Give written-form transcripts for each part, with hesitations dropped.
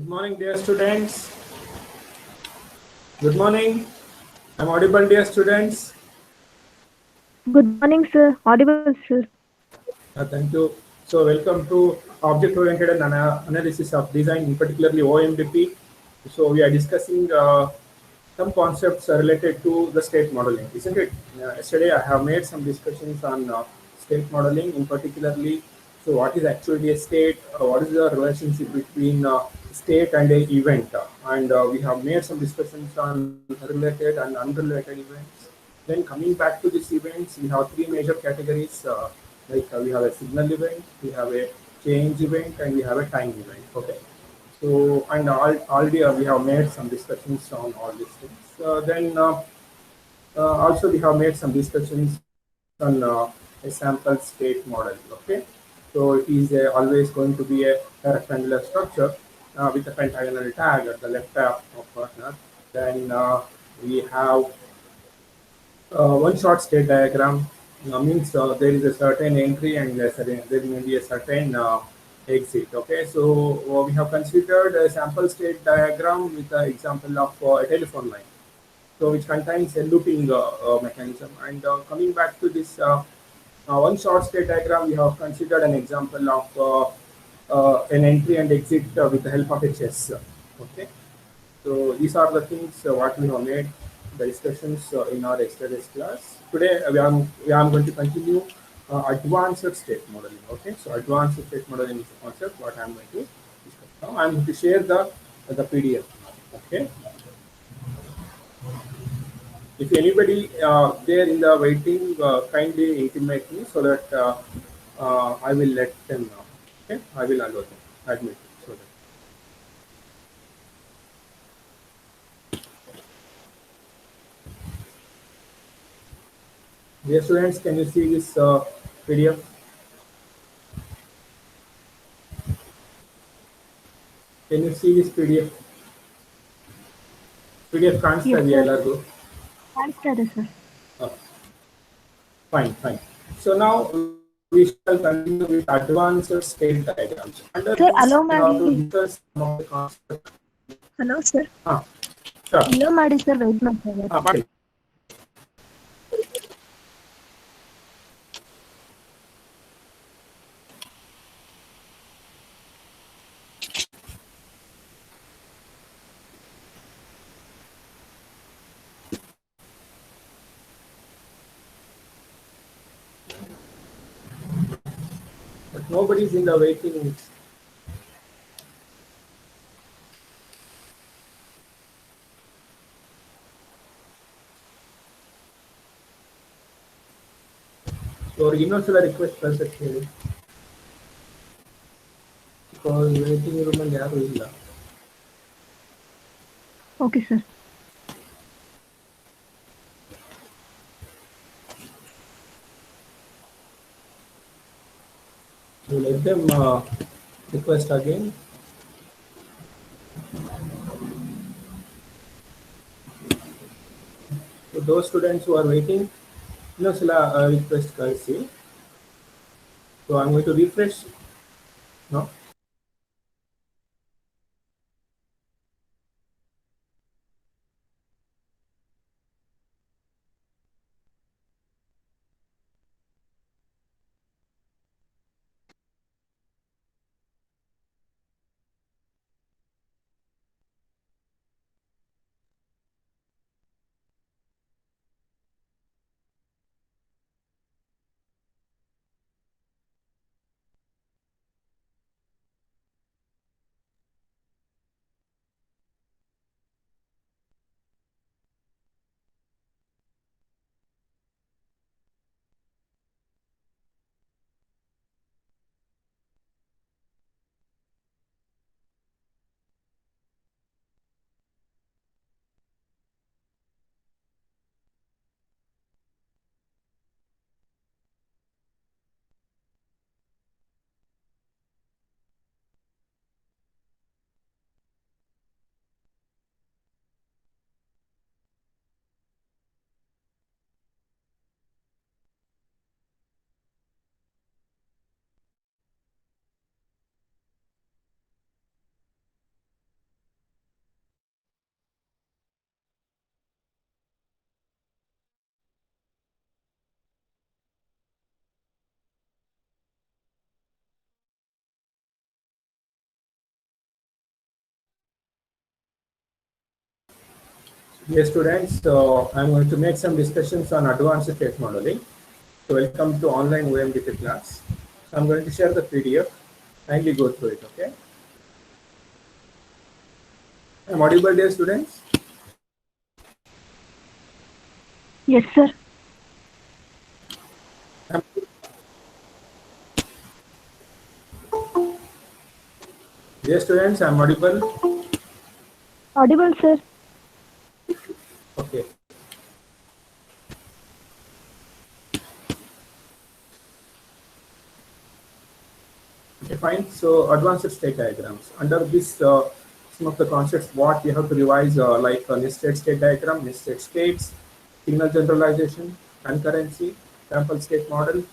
Good morning, dear students. Good morning. I'm audible, dear students. Good morning, sir. Audible, sir. Thank you. So, welcome to Object-Oriented Analysis of Design, in particularly OMDP. So, we are discussing some concepts related to the state modeling, isn't it? Yesterday, I have made some discussions on state modeling, in particularly. So, what is actually a state? What is the relationship between state and a event? And we have made some discussions on related and unrelated events. Then, coming back to these events, we have three major categories. We have a signal event, we have a change event, and we have a time event. Okay. So, and already we have made some discussions on all these things. Also we have made some discussions on a sample state model. Okay. So it is always going to be a rectangular structure with a pentagonal tag at the left half of corner. Then we have one short state diagram means there is a certain entry and there may be a certain exit. Okay, so we have considered a sample state diagram with the example of a telephone line, so which contains a looping mechanism. And coming back to this one short state diagram, we have considered an example of an entry and exit with the help of a chess. Okay, so these are the things what we have made the discussions in our exercise class. Today we are going to continue advanced state modeling. Okay, so advanced state modeling is a concept what I am going to discuss now. I am going to share the PDF. Okay, if anybody there in the waiting, kindly intimate me so that I will let them know. Okay, I will allow them admit so that. Dear students, can you see this PDF? Can you see this PDF? PDF ಕಾಣಿಸ್ತಾ Yes, ಇದೆಯಾ sir. ಎಲ್ಲರಿಗೂ? Understood, sir. Oh, fine, fine. So now we shall continue with advanced state diagrams. Under this, Sir, we have allow to ಮಾಡಿ. discuss some of the concepts. Hello, sir. Ah, sure. Allow ಮಾಡಿ, sir. Wait ಮಾಡ್ತಾ ಇದ್ದಾರೆ. Fine. But nobody is in the waiting. So ಇನ್ನೊಂದ್ಸಲ request ಕಳ್ಸಕ್ಕೆ ಹೇಳಿ because waiting ರೂಮಲ್ಲಿ ಯಾರು ಇಲ್ಲ. Okay, sir. So let them request again. So those students who are waiting, ಇನ್ನೊಂದ್ಸಲ request ಕಳಿಸಿ. So I'm going to refresh. No. Yes, students, so I'm going to make some discussions on advanced state modeling. So welcome to online OMDT class. So I'm going to share the PDF. Kindly go through it, okay? I'm audible, dear students? Yes, sir. I'm, dear students, I'm audible. Audible, sir. Okay. Okay, fine. So advanced state diagrams. Under this, some of the concepts what we have to revise, like nested state diagram, nested states, signal generalization, concurrency, sample state model,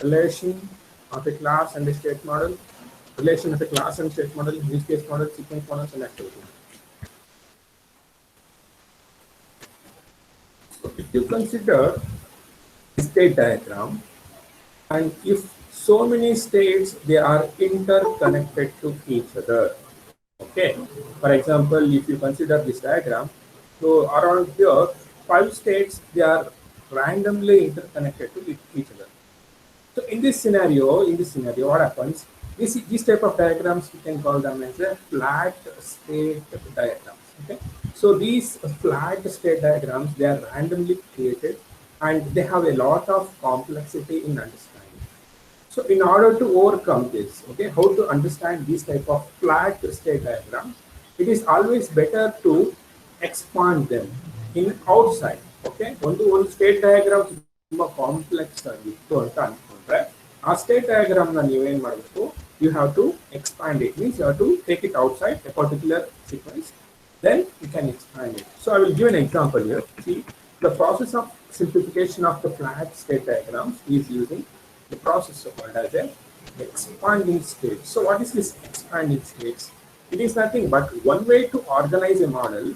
relation of a class and a state model, relation of a class and state model, use case model, sequence models, and activity. So if you consider state diagram, and if so many states they are interconnected to each other. Okay, for example, if you consider this diagram, so around here, 5 states they are randomly interconnected to each other. So in this scenario, what happens? These type of diagrams we can call them as a flat state diagrams. Okay, so these flat state diagrams they are randomly created and they have a lot of complexity in understanding. So in order to overcome this, okay, how to understand these type of flat state diagrams, it is always better to expand them in outside. Okay, ಒಂದು state diagram ತುಂಬಾ complex ಆಗಿತ್ತು ಅಂತ ಅನ್ಕೊಂಡ್ರೆ ಆ state diagram ನ ನೀವೇನ್ ಮಾಡಬೇಕು you have to expand it means you have to take it outside a particular sequence then you can expand it. So I will give an example here. See, the process of simplification of the flat state diagrams is using the process called as a expanding state. So what is this expanding states? It is nothing but one way to organize a model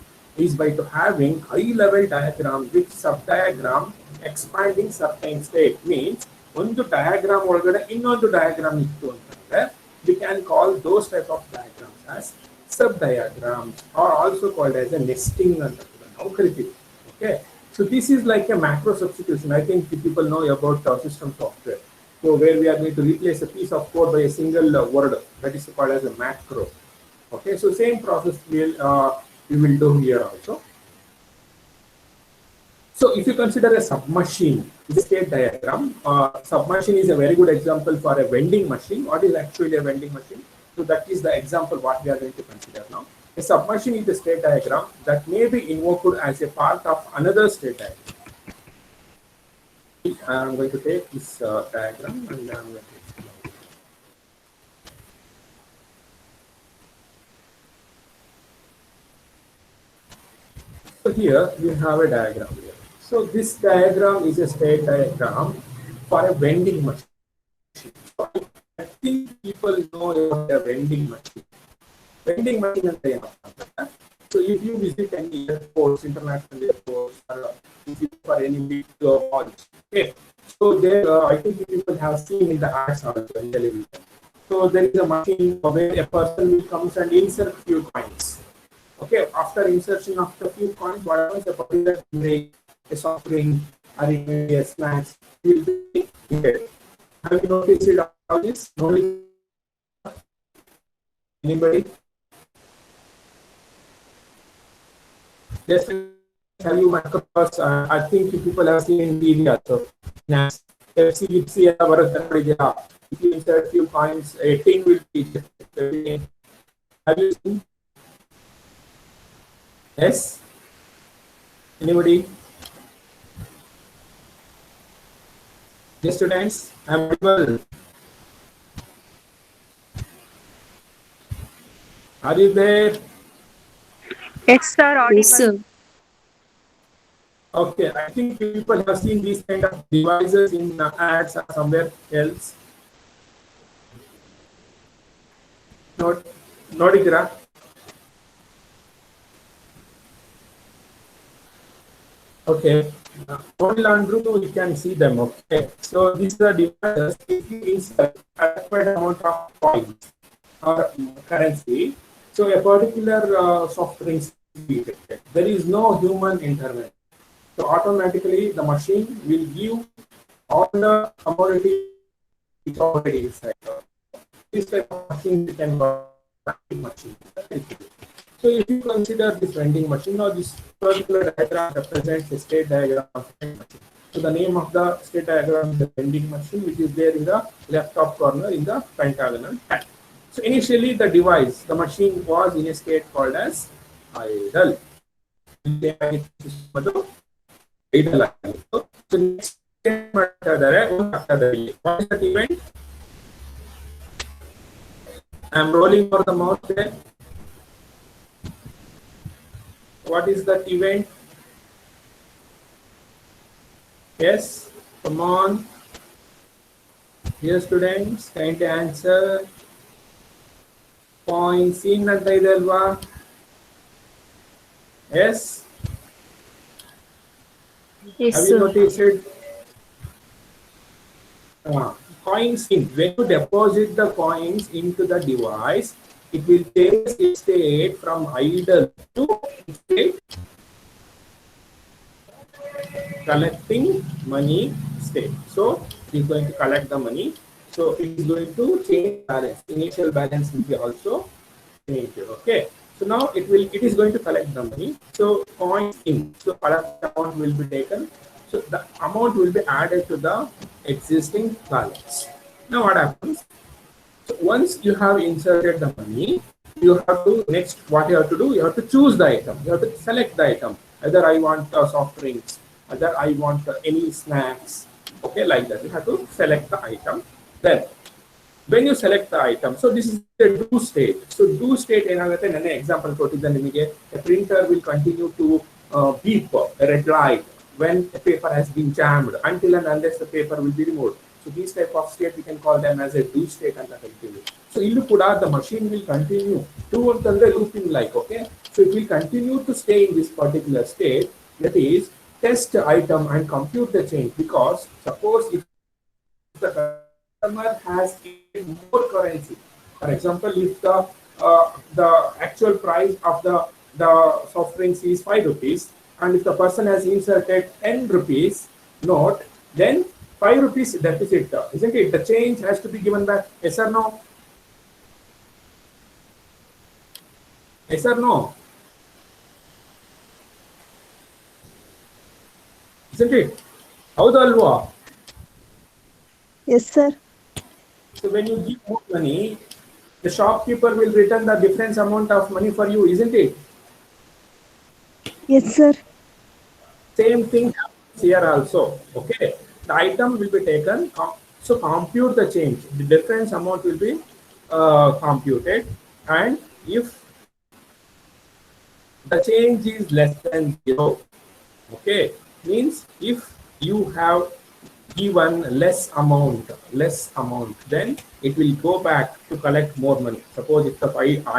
is by to having high level diagram with sub-diagram expanding certain state means ಒಂದು diagram ಒಳಗಡೆ ಇನ್ನೊಂದು diagram ಇತ್ತು ಅಂತಂದ್ರೆ we can call those type of diagrams as sub-diagrams or also called as a nesting ಅಂತ ನಾವು ಕರಿತೀವಿ. Okay, so this is like a macro substitution. I think people know about system software. So where we are going to replace a piece of code by a single word that is called as a macro. Okay, so same process we will do here also. So if you consider a submachine, this state diagram, submachine is a very good example for a vending machine. What is actually a vending machine? So that is the example what we are going to consider now. A submachine is a state diagram that may be invoked as a part of another state diagram. I'm going to take this diagram and I'm going to explain. So here we have a diagram here. So this diagram is a state diagram for a vending machine. So I think people know about a vending machine. Vending machine and so if you visit any airports, international airports, or visit for any big malls, okay. So there, I think people have seen in the ads also in television. So there is a machine where a person comes and insert few coins. Okay, after insertion of the few coins, what happens? A particular drink, a soft drink, or maybe a snacks will be included. Have you noticed it all this? Anybody? Just tell you my across. I think people have seen in TV also. Snacks. If you insert few coins, a tin will be. Have you seen? Yes? Anybody? Yes, students, I'm able. Are you there? Yes, sir. Yes, Audible. sir. Okay, I think people have seen these kind of devices in ads or somewhere else. ನೋಡಿದ್ದೀರಾ? Okay, only Andrew you can see them. Okay, so these are devices. If you insert adequate amount of coins or currency, so a particular soft drinks executed. There is no human intervention. So automatically the machine will give all the commodities which already inside. This type of machine we can call vending machine. So if you consider this vending machine, or this particular diagram represents a state diagram of vending machine. So the name of the state diagram is the vending machine, which is there in the left top corner in the pentagonal tag. So initially the device, the machine was in a state called as idle. Idle. So next what is that event? I am rolling over the mouse there. What is that event? Yes, come on. Here students, kindly answer. Point seen at the Yes. Yes, Have you sir. noticed it? Coins in. When you deposit the coins into the device, it will change its state from idle to state collecting money state. So it is going to collect the money. So it is going to change balance. Initial balance will be also changed. Okay. So now it is going to collect the money. So coins in. So collect amount will be taken. So the amount will be added to the existing balance. Now what happens? So once you have inserted the money, you have to next what you have to do, you have to choose the item. You have to select the item. Either I want soft drinks, either I want any snacks. Okay, like that. You have to select the item. Then when you select the item, so this is the do state. So do state ಏನಾಗುತ್ತೆ ನನ್ನ example ಕೊಟ್ಟಿದ್ದೆ ನಿಮಗೆ a printer will continue to beep a red light when a paper has been jammed until and unless the paper will be removed. So these type of state we can call them as a do state ಅಂತ ಹೇಳ್ತೀವಿ. So illu kuda the machine will continue to ಅಂತಂದ್ರೆ looping like, okay. So it will continue to stay in this particular state, that is test item and compute the change, because suppose if the customer has more currency. For example, if the actual price of the soft drinks is 5 rupees, and if the person has inserted 10 rupees note, then 5 rupees deficit, isn't it? The change has to be given back. Yes or no? Yes or no? Isn't it? How's alwa? Yes, sir. So when you give more money, the shopkeeper will return the difference amount of money for you, isn't it? Yes, sir. Same thing happens here also. Okay, the item will be taken. So compute the change. The difference amount will be computed, and if the change is less than 0, okay, means if you have given less amount, then it will go back to collect more money. Suppose if the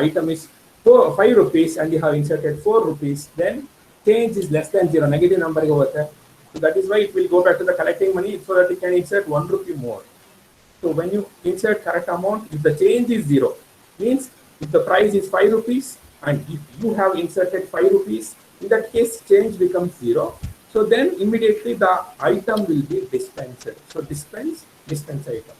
item is 5 rupees and you have inserted 4 rupees, then change is less than 0, negative number. So that is why it will go back to the collecting money, so that you can insert 1 rupee more. So when you insert correct amount, if the change is 0, means if the price is 5 rupees and if you have inserted 5 rupees, in that case change becomes 0. So then immediately the item will be dispensed. So dispense item.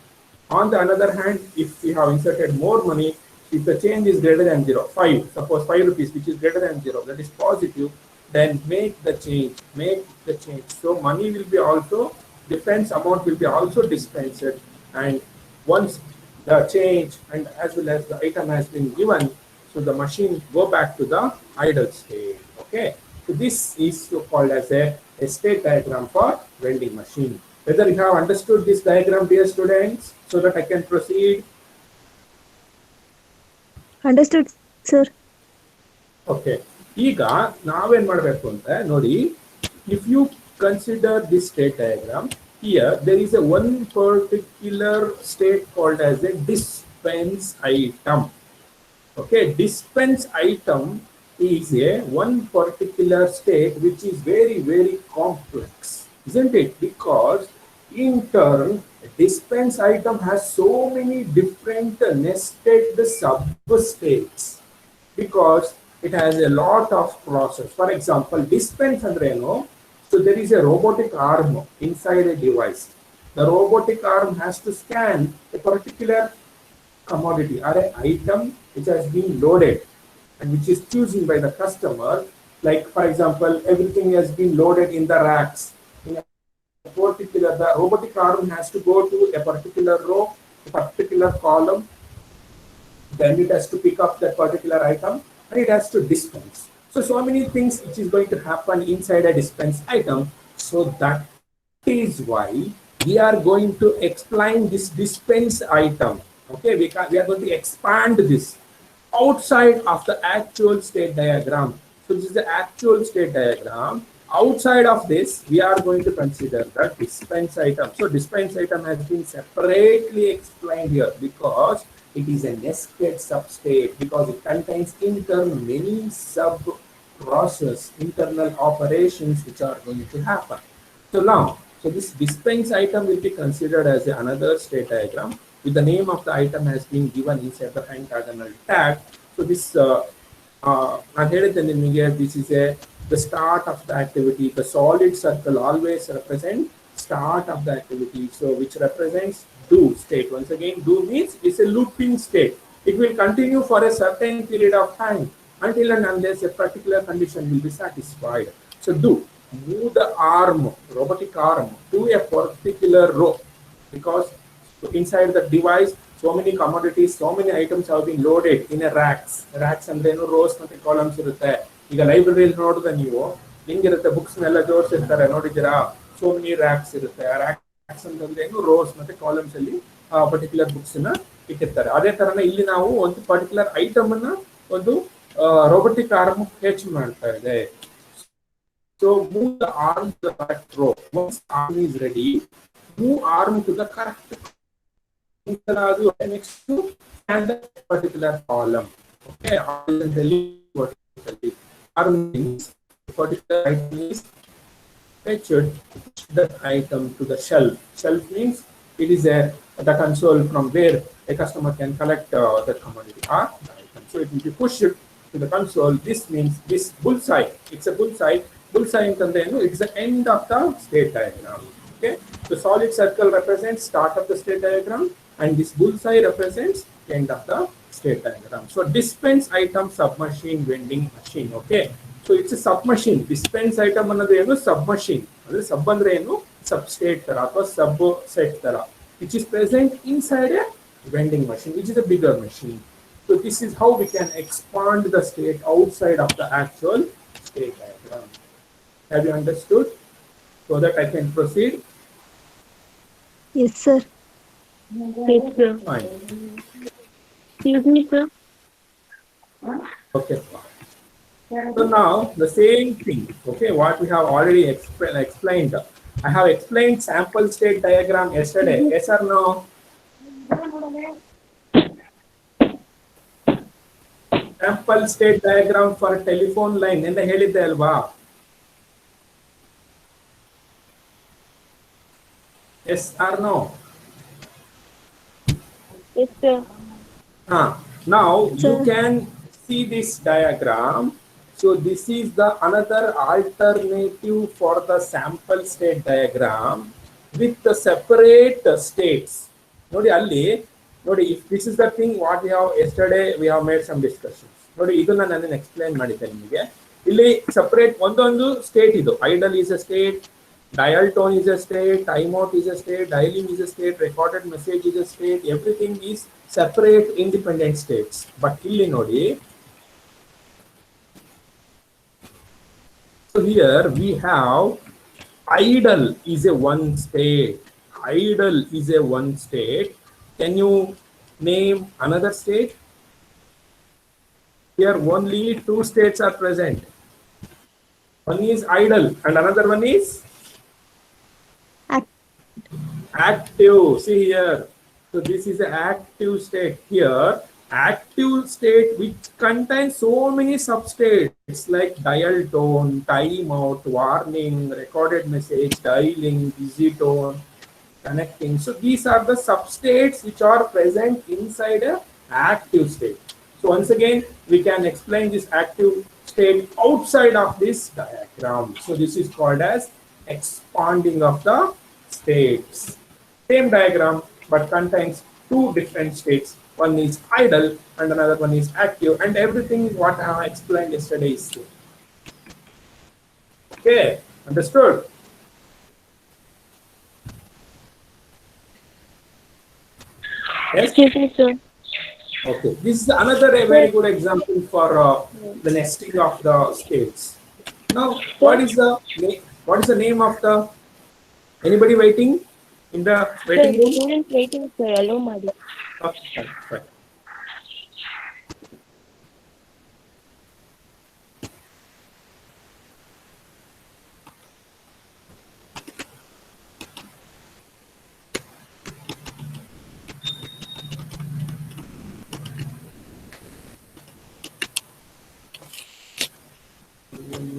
On the other hand, if we have inserted more money, if the change is greater than 0, 5, suppose 5 rupees, which is greater than 0, that is positive, then make the change. So money will be also, difference amount will be also dispensed, and once the change and as well as the item has been given, so the machine go back to the idle state. Okay, so this is so called as a state diagram for vending machine. Whether you have understood this diagram, dear students, so that I can proceed. Understood, sir. Okay, ಈಗ ನಾವೇನ್ ಮಾಡಬೇಕು ಅಂತ ನೋಡಿ, if you consider this state diagram, here there is a one particular state called as a dispense item. Okay, dispense item is a one particular state which is very, very complex, isn't it? Because in turn, dispense item has so many different nested sub states, because it has a lot of process. For example, dispense andre no. So there is a robotic arm inside a device. The robotic arm has to scan a particular commodity or an item which has been loaded and which is chosen by the customer. Like for example, everything has been loaded in the racks. In a particular, the robotic arm has to go to a particular row, a particular column, then it has to pick up that particular item and it has to dispense. So many things which is going to happen inside a dispense item. So that is why we are going to explain this dispense item. Okay, we are going to expand this outside of the actual state diagram. So this is the actual state diagram. Outside of this, we are going to consider the dispense item. So dispense item has been separately explained here because it is a nested substate, because it contains many sub process, internal operations which are going to happen. So now, so this dispense item will be considered as another state diagram with the name of the item has been given inside the pentagonal tag. So this this is the start of the activity. The solid circle always represents start of the activity. So which represents do state. Once again, do means it's a looping state. It will continue for a certain period of time until and unless a particular condition will be satisfied. So do move the arm, robotic arm, to a particular row, because inside the device so many commodities, so many items have been loaded in a racks and then rows and columns irutte. ಈಗ ಲೈಬ್ರರಿಯಲ್ಲಿ ನೋಡಿದ್ರೆ ನೀವು ಹೆಂಗಿರುತ್ತೆ, ಬುಕ್ಸ್ನೆಲ್ಲ ಜೋಡಿಸಿರ್ತಾರೆ ನೋಡಿದ್ದೀರಾ, so many racks ಇರುತ್ತೆ. ಆ racks ಅಂತಂದ್ರೆ ಏನು, rose ಮತ್ತೆ ಕಾಲಮ್ಸ್ ಅಲ್ಲಿ ಪರ್ಟಿಕ್ಯುಲರ್ ಬುಕ್ಸ್ ನ ಇಟ್ಟಿರ್ತಾರೆ. ಅದೇ ತರನೇ ಇಲ್ಲಿ ನಾವು ಒಂದು ಪರ್ಟಿಕ್ಯುಲರ್ ಐಟಮ್ ಅನ್ನ ಒಂದು robotic arm fetch ಮಾಡ್ತಾ ಇದೆ. So move the arm to the correct row. Once arm is ready, move arm to the correct next to and the particular column. Okay, horizontally, vertically. Arm means particular item is fetched that item to the shelf. Shelf means it is the console from where a customer can collect that commodity or the item. So it will be pushed to the console. This means this bullseye. It's a bullseye. Bullseye ಅಂತಂದ್ರೆ ಏನು? It's the end of the state diagram. Okay, the solid circle represents start of the state diagram, and this bullseye represents end of the state diagram. So dispense item submachine vending machine. Okay, so it's a submachine. Dispense item ಅನ್ನೋದು ಏನು? Submachine. ಅಂದ್ರೆ sub ಅಂದ್ರೆ ಏನು? Substate ತರ ಅಥವಾ subset ತರ, which is present inside a vending machine, which is a bigger machine. So this is how we can expand the state outside of the actual state diagram. Have you understood? So that I can proceed. Yes, sir. Yes, sir. Fine. Excuse me, sir. Okay. So now the same thing. Okay, what we have already explained. I have explained sample state diagram yesterday. Yes or no? Sample state diagram for telephone line. ಎಂದ ಹೇಳಿದ್ದೆ ಅಲ್ವಾ? Yes or no? Yes, sir. Now you can see this diagram. So this is the another alternative for the sample state diagram with the separate states. Nodi alli, nodi, if this is the thing what we have yesterday, we have made some discussions. Nodi iduna nanu explain ಮಾಡಿದ್ದೆ ನಿಮಗೆ. ಇಲ್ಲಿ separate ಒಂದೊಂದು state ಇದು. Idle is a state, dial tone is a state, timeout is a state, dialing is a state, recorded message is a state. Everything is separate independent states. But ಇಲ್ಲಿ ನೋಡಿ, so here we have idle is a one state. Idle is a one state. Can you name another state? Here only two states are present. One is idle and another one is active. See here. So this is an active state. Here, active state which contains so many substates like dial tone, timeout, warning, recorded message, dialing, busy tone, connecting. So these are the substates which are present inside a active state. So once again, we can explain this active state outside of this diagram. So this is called as expanding of the states. Same diagram, but contains two different states. One is idle and another one is active, and everything what I have explained yesterday is same. Okay, understood? Yes? Excuse me, sir. Okay, this is another a very good example for the nesting of the states. Now, Sir, what is the name of the anybody waiting in the sir, waiting room? student waiting, sir. Allow Madi. Okay, fine, fine.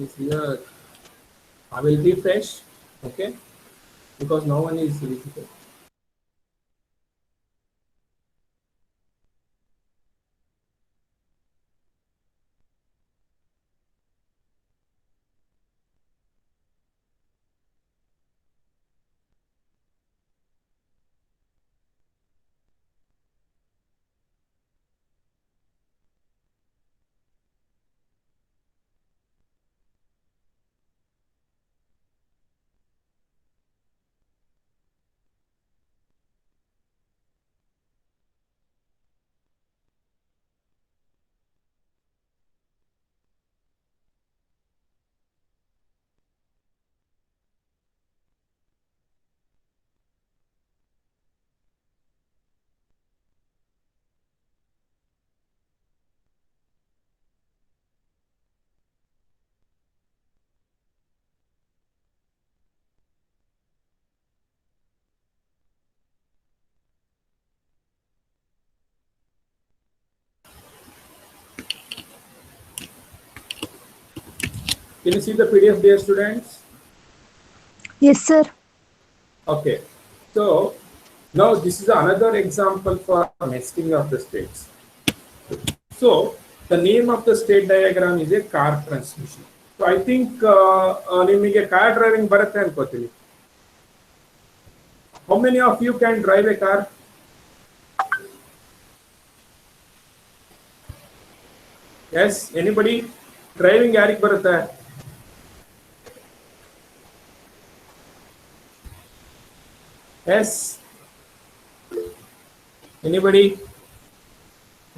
Is here. I will refresh. Okay, because no one is visible. Can you see the PDF, dear students? Yes, sir. Okay, so now this is another example for nesting of the states. So the name of the state diagram is a car transmission. So I think ನಿಮಗೆ car driving ಬರುತ್ತೆ ಅನ್ಕೋತೀನಿ. How many of you can drive a car? Yes, anybody? Driving ಯಾರಿಗೆ ಬರುತ್ತೆ? Yes. Anybody?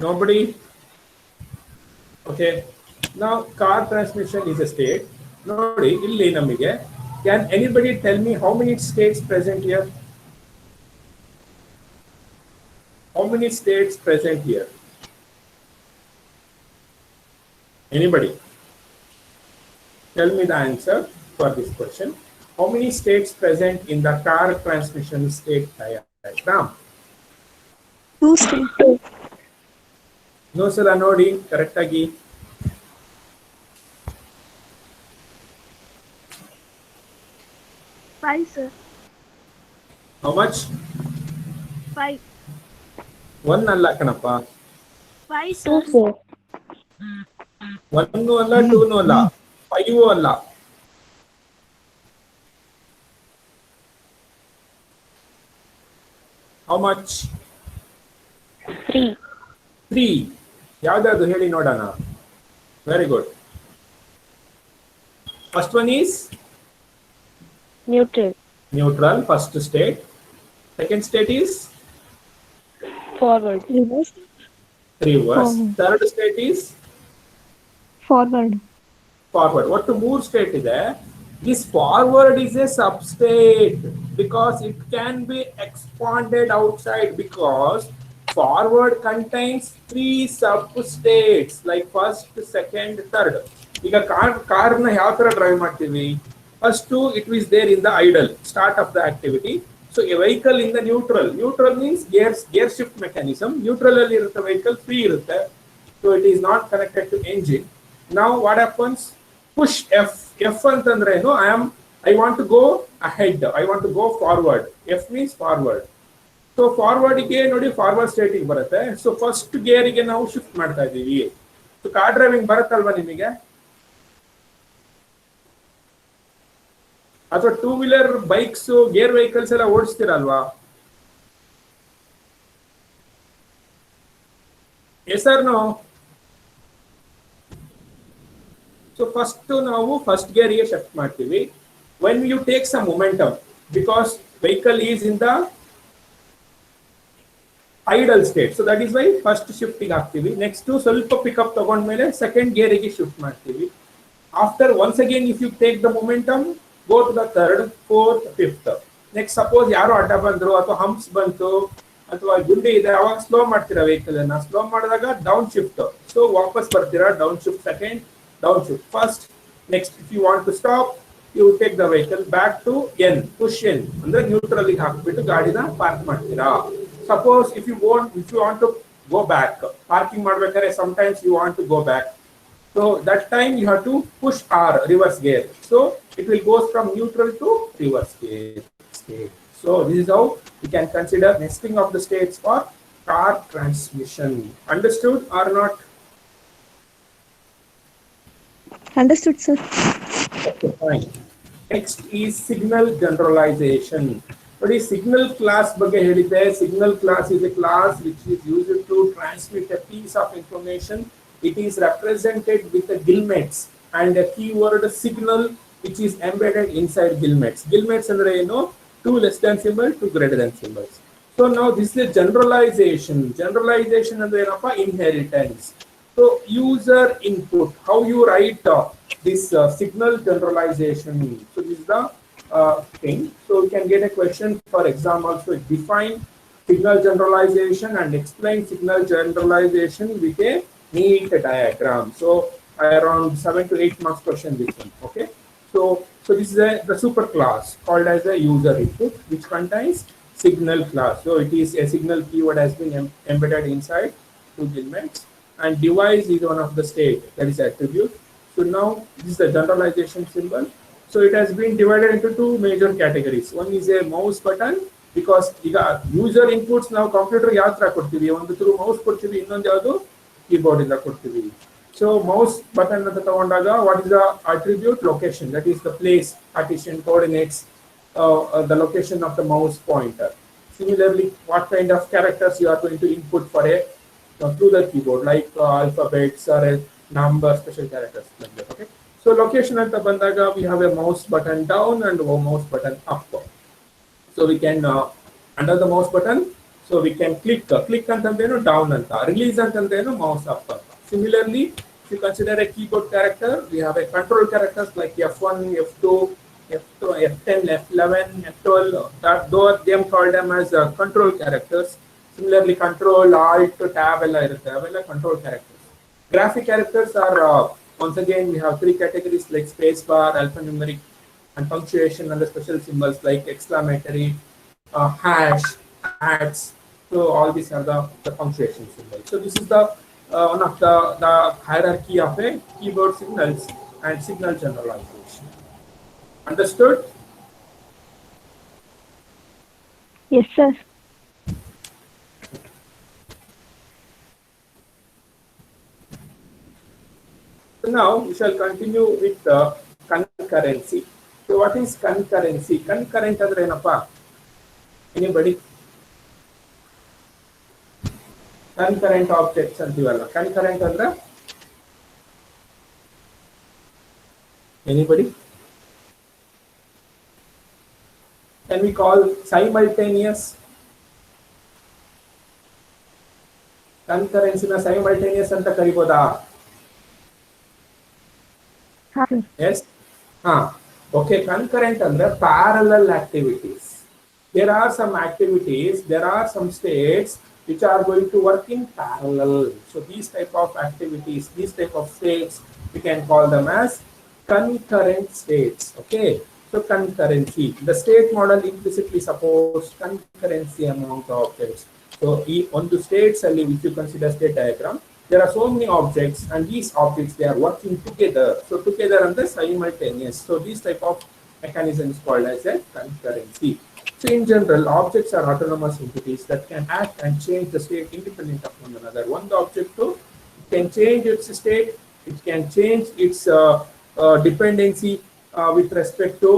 Nobody? Okay. Now car transmission is a state. ನೋಡಿ ಇಲ್ಲಿ ನಮಗೆ can anybody tell me how many states present here? How many states present here? Anybody? Tell me the answer for this question. How many states present in the car transmission state diagram? 2 states. No sir, ನೋಡಿ correct ಆಗಿ. Five, sir. How much? 5. One ಅಲ್ಲ ಕಣಪ್ಪ. 5, Two, sir. sir. 1 ಅಲ್ಲ 2 ಅಲ್ಲ 5 ಅಲ್ಲ. How much? 3. 3. ಯಾವ್ದಾದ್ರು ಹೇಳಿ ನೋಡೋಣ. Very good. First one is Neutral. neutral, first state. Second state is Forward. Reverse. reverse. Forward. Third state is Forward. forward. ಒಟ್ಟು 3 state ಇದೆ. This forward is a substate because it can be expanded outside because forward contains 3 substates like first, second, third. ಈಗ ಕಾರ್ನ ಯಾವ ತರ drive ಮಾಡ್ತೀವಿ? First it is there in the idle start of the activity. So a vehicle in the neutral. Neutral means gear shift mechanism. Neutral ಅಲ್ಲಿ ಇರುತ್ತೆ vehicle free ಇರುತ್ತೆ. So it is not connected to engine. Now what happens? Push F. F ಅಂತಂದ್ರೆ ಏನು? I want to go ahead. I want to go forward. F means forward. So ಫಾರ್ವರ್ಡ್ಗೆ ನೋಡಿ forward ಸ್ಟೇಟಿಗೆ ಬರುತ್ತೆ. So first ಗೇರಿಗೆ ನಾವು shift ಮಾಡ್ತಾ ಇದ್ದೀವಿ. So car driving ಬರುತ್ತಲ್ವಾ ನಿಮಗೆ, ಅಥವಾ two wheeler bikes gear vehicles ಎಲ್ಲ ಓಡಿಸ್ತೀರಲ್ವಾ? Yes sir no. So first ನಾವು ಫಸ್ಟ್ ಗೇರಿಗೆ ಶಿಫ್ಟ್ ಮಾಡ್ತೀವಿ when you take some momentum, because vehicle is in the idle state. So that is why first shifting ಆಗ್ತೀವಿ. Next ಸ್ವಲ್ಪ pickup ತಗೊಂಡ್ಮೇಲೆ second ಗೇರಿಗೆ shift ಮಾಡ್ತೀವಿ. After once again if you take the momentum, go to the third, fourth, fifth. Next suppose ಯಾರೋ ಅಡ್ಡ ಬಂದ್ರು ಅಥವಾ humps ಬಂತು ಅಥವಾ ಗುಂಡಿ ಇದೆ, ಅವಾಗ ಸ್ಲೋ ಮಾಡ್ತೀರಾ ವೆಹಿಕಲ್ ಅನ್ನ. ಸ್ಲೋ ಮಾಡಿದಾಗ ಡೌನ್ ಶಿಫ್ಟ್. ಸೊ ವಾಪಸ್ ಬರ್ತೀರಾ, down shift second, down shift first. Next if you want to stop, you take the vehicle back to N, push N ಅಂದ್ರೆ ನ್ಯೂಟ್ರಲ್ ಗೆ ಹಾಕ್ಬಿಟ್ಟು ಗಾಡಿನ ಪಾರ್ಕ್ ಮಾಡ್ತೀರಾ. Suppose if you want to go back, parking ಮಾಡ್ಬೇಕಾದ್ರೆ sometimes you want to go back, so that time you have to push R, reverse gear, so it will go from neutral to reverse gear state. So this is how we can consider nesting of the states for car transmission. Understood or not? Understood, sir. Okay, fine. Next is signal generalization. What is signal class ಬಗ್ಗೆ ಹೇಳಿದೆ. Signal class is a class which is used to transmit a piece of information. It is represented with a guillemets and a keyword signal which is embedded inside guillemets. Guillemets ಅಂದ್ರೆ ಏನು? Two less than symbol, two greater than symbols. So now this is a generalization. Generalization ಅಂದ್ರೆ ಏನಪ್ಪ? Inheritance. So user input, how you write this signal generalization. So this is the thing. So we can get a question, for example, so define signal generalization and explain signal generalization with a neat diagram. So around 7 to 8 marks question this one. Okay. So this is the super class called as a user input, which contains signal class. So it is a signal keyword has been embedded inside two elements, and device is one of the state, that is attribute. So now this is the generalization symbol. So it has been divided into two major categories. One is a mouse button, because ಈಗ user inputs ನಾವು computer ಯಾವ ತರ ಕೊಡ್ತೀವಿ, ಒಂದು through mouse ಕೊಡ್ತೀವಿ, ಇನ್ನೊಂದು ಯಾವುದು keyboard ಇಂದ ಕೊಡ್ತೀವಿ. ಸೊ ಮೌಸ್ ಬಟನ್ ಅಂತ ತಗೊಂಡಾಗ what is the attribute? Location, that is the place, partition, coordinates, the location of the mouse pointer. Similarly, what kind of characters you are going to input for a through the keyboard, like alphabets or a number, special characters like that. Okay. So location anta bandaga we have a mouse button down and a mouse button up. So we can under the mouse button, so we can click antandeno down anta, release antandeno mouse up anta. Similarly, if you consider a keyboard character, we have a control characters like F1, F2, F10, F11, F12. That though them called them as control characters. Similarly, control, alt, tab ಎಲ್ಲ ಇರುತ್ತೆ, ಅವೆಲ್ಲ control characters. Graphic characters are once again we have three categories like space bar, alphanumeric, and punctuation, and the special symbols like exclamatory, hash, hats. So all these are the punctuation symbols. So this is the one of the hierarchy of a keyboard signals and signal generalization. Understood? Yes, sir. So now we shall continue with the concurrency. So what is concurrency? Concurrent andre ಏನಪ್ಪಾ? Anybody? Concurrent objects ಅಂತೀವಲ್ಲ. Concurrent ಅಂದ್ರೆ anybody? Can we call simultaneous? Concurrency na simultaneous anta ಕರಿಬೋದಾ? Yes. Okay. Concurrent under parallel activities. There are some activities, there are some states which are going to work in parallel. So these type of activities, these type of states, we can call them as concurrent states. Okay. So concurrency, the state model implicitly supports concurrency among the objects. So on the states, if you consider state diagram, there are so many objects, and these objects they are working together. So together and the simultaneous. So this type of mechanism is called as a concurrency. So in general, objects are autonomous entities that can act and change the state independent of one another. One object too can change its state, it can change its dependency with respect to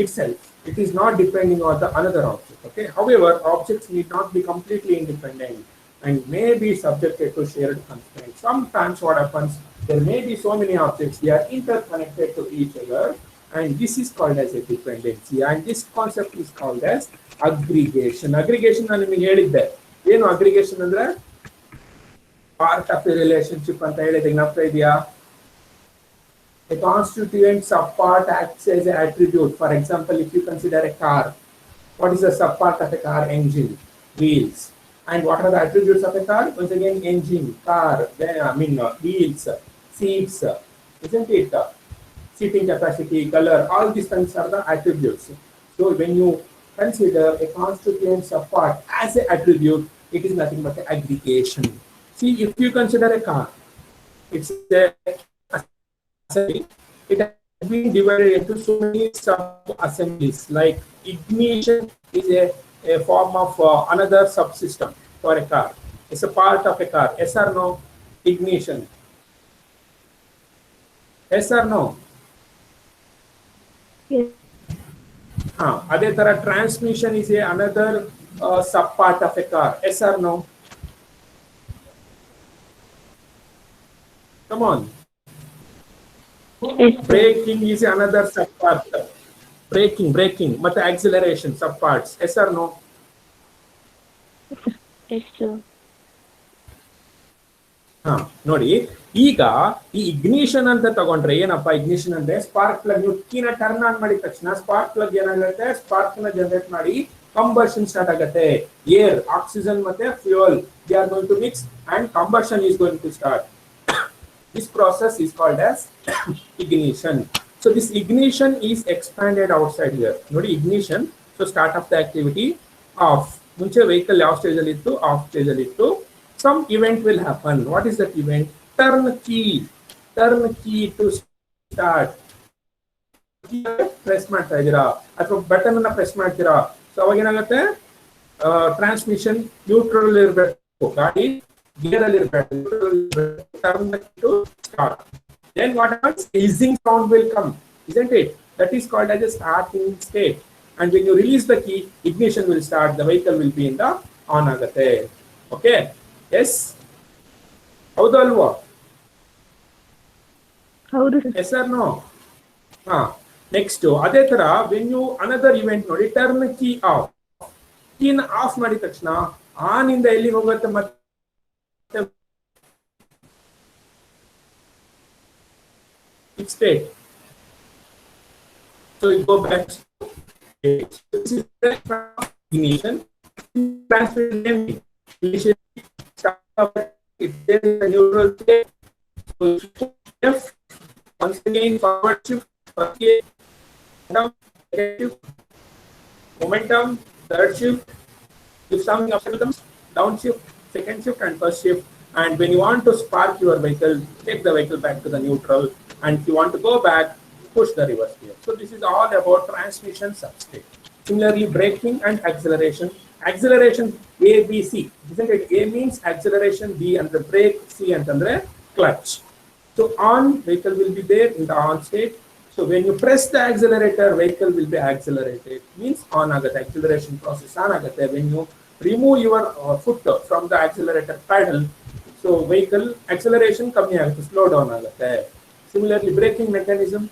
itself. It is not depending on the another object. Okay. However, objects need not be completely independent and may be subjected to shared constraints. Sometimes what happens, there may be so many objects, they are interconnected to each other, and this is called as a dependency. And this concept is called as aggregation. Aggregation ನಾನು ನಿಮಗೆ ಹೇಳಿದ್ದೆ. ಏನು aggregation ಅಂದ್ರೆ part of a relationship ಅಂತ ಹೇಳಿದೆ, ಜ್ಞಾಪಕ ಇದೆಯಾ? A constituent subpart acts as an attribute. For example, if you consider a car, what is the subpart of a car? Engine, wheels. And what are the attributes of a car? Once again, engine, car, wheels, seats, isn't it? Seating capacity, color, all these things are the attributes. So when you consider a constituent subpart as an attribute, it is nothing but an aggregation. See, if you consider a car, it's a it has been divided into so many sub-assemblies. Like ignition is a form of another subsystem for a car. It's a part of a car. Yes or no? Ignition. Yes or no? Yes. Adhe tara transmission is another sub-part of a car. Yes or no? Come on. Yes, sir. Braking is another subpart. Braking, but acceleration subparts. Yes or no? Yes, sir. ನೋಡಿ, ಈಗ ಈ ignition ಅಂತ ತಗೊಂಡ್ರೆ ಏನಪ್ಪ? Ignition ಅಂದ್ರೆ spark plug. ನೀವು ಕೀನ turn on ಮಾಡಿದ ತಕ್ಷಣ ಸ್ಪಾರ್ಕ್ ಪ್ಲಗ್ ಏನಾಗುತ್ತೆ? ಸ್ಪಾರ್ಕ್ ನ ಜನರೇಟ್ ಮಾಡಿ ಕಂಬರ್ಷನ್ ಸ್ಟಾರ್ಟ್ ಆಗುತ್ತೆ. ಏರ್, ಆಕ್ಸಿಜನ್ ಮತ್ತೆ fuel, they are going to mix and combustion is going to start. This process is called as ignition. So this ignition is expanded outside here. Nodi ignition. So start of the activity off. Munche vehicle ಯಾವ stage ಅಲ್ಲಿ ಇತ್ತು? Off stage ಅಲ್ಲಿ ಇತ್ತು. Some event will happen. What is that event? Turn key to start. Press ಮಾಡ್ತಾ ಇದ್ದೀರಾ ಅಥವಾ button ಅನ್ನ press ಮಾಡ್ತೀರಾ? ಸೊ ಅವಾಗ ಏನಾಗುತ್ತೆ? ಟ್ರಾನ್ಸ್ಮಿಷನ್ ನ್ಯೂಟ್ರಲ್ ಇರಬೇಕು, ಗಾಡಿ gear ಅಲ್ಲಿ ಇರಬೇಕು, turn the key to start. Then what happens? Hissing sound will come, isn't it? That is called as a starting state. And when you release the key, ignition will start. The vehicle will be in the on agate. Okay? Yes. ಹೌದು ಅಲ್ವಾ? ಹೌದು sir. Yes or no? Next ಅದೇ ತರ when you another event ನೋಡಿ, turn key of. ಕೀನ of ಮಾಡಿದ ತಕ್ಷಣ on ಇಂದ ಎಲ್ಲಿ ಹೋಗುತ್ತೆ? ಮತ್ತೆ state. So you go back to this is the ignition. Transmission if there is a neutral state. So shift once again, forward shift, momentum, third shift. If something up comes, down shift, second shift, and first shift. And when you want to spark your vehicle, take the vehicle back to the neutral. And if you want to go back, push the reverse gear. So this is all about transmission substate. Similarly, braking and acceleration. Acceleration A, B, C. Isn't it? A means acceleration, B and the brake, C and the clutch. So on, vehicle will be there in the on state. So when you press the accelerator, vehicle will be accelerated. Means on agate, acceleration process on agate. When you remove your foot from the accelerator pedal, so vehicle acceleration kammi agutte, slow down agate. Similarly, braking mechanism.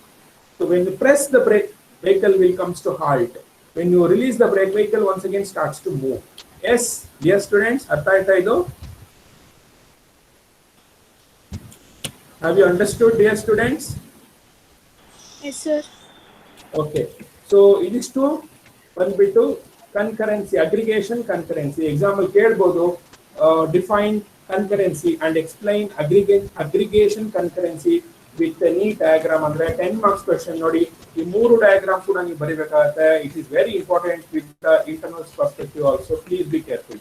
So when you press the brake, vehicle will comes to halt. When you release the brake, vehicle once again starts to move. Yes, dear students, artha aita idu? Have you understood, dear students? Yes, sir. Okay. So it is to ಬಂದ್ಬಿಟ್ಟು concurrency, aggregation, concurrency. Example ಕೇಳಬಹುದು, define concurrency and explain aggregation concurrency with a neat diagram. ಅಂದ್ರೆ 10 marks question ನೋಡಿ, ಈ ಮೂರು diagram ಕೂಡ ನೀವು ಬರಿಬೇಕಾಗುತ್ತೆ. It is very important with the internal perspective also. Please be careful.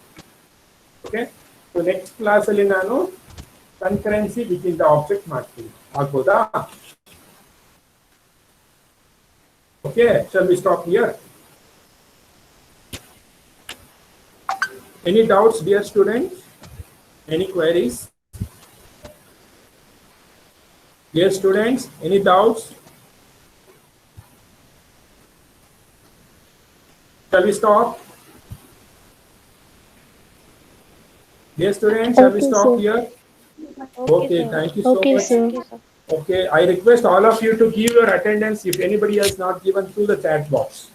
Okay. So next class ಅಲ್ಲಿ ನಾನು concurrency within the object ಮಾಡ್ತೀನಿ. ಆಗ್ಬೋದಾ? Okay. Shall we stop here? Any doubts, dear students? Any queries? Dear students, any doubts? Shall we stop? Dear students, shall we Okay, stop sir. here? Okay, Okay, sir. thank you so Okay, much. sir. Okay, I request all of you to give your attendance if anybody has not given through the chat box.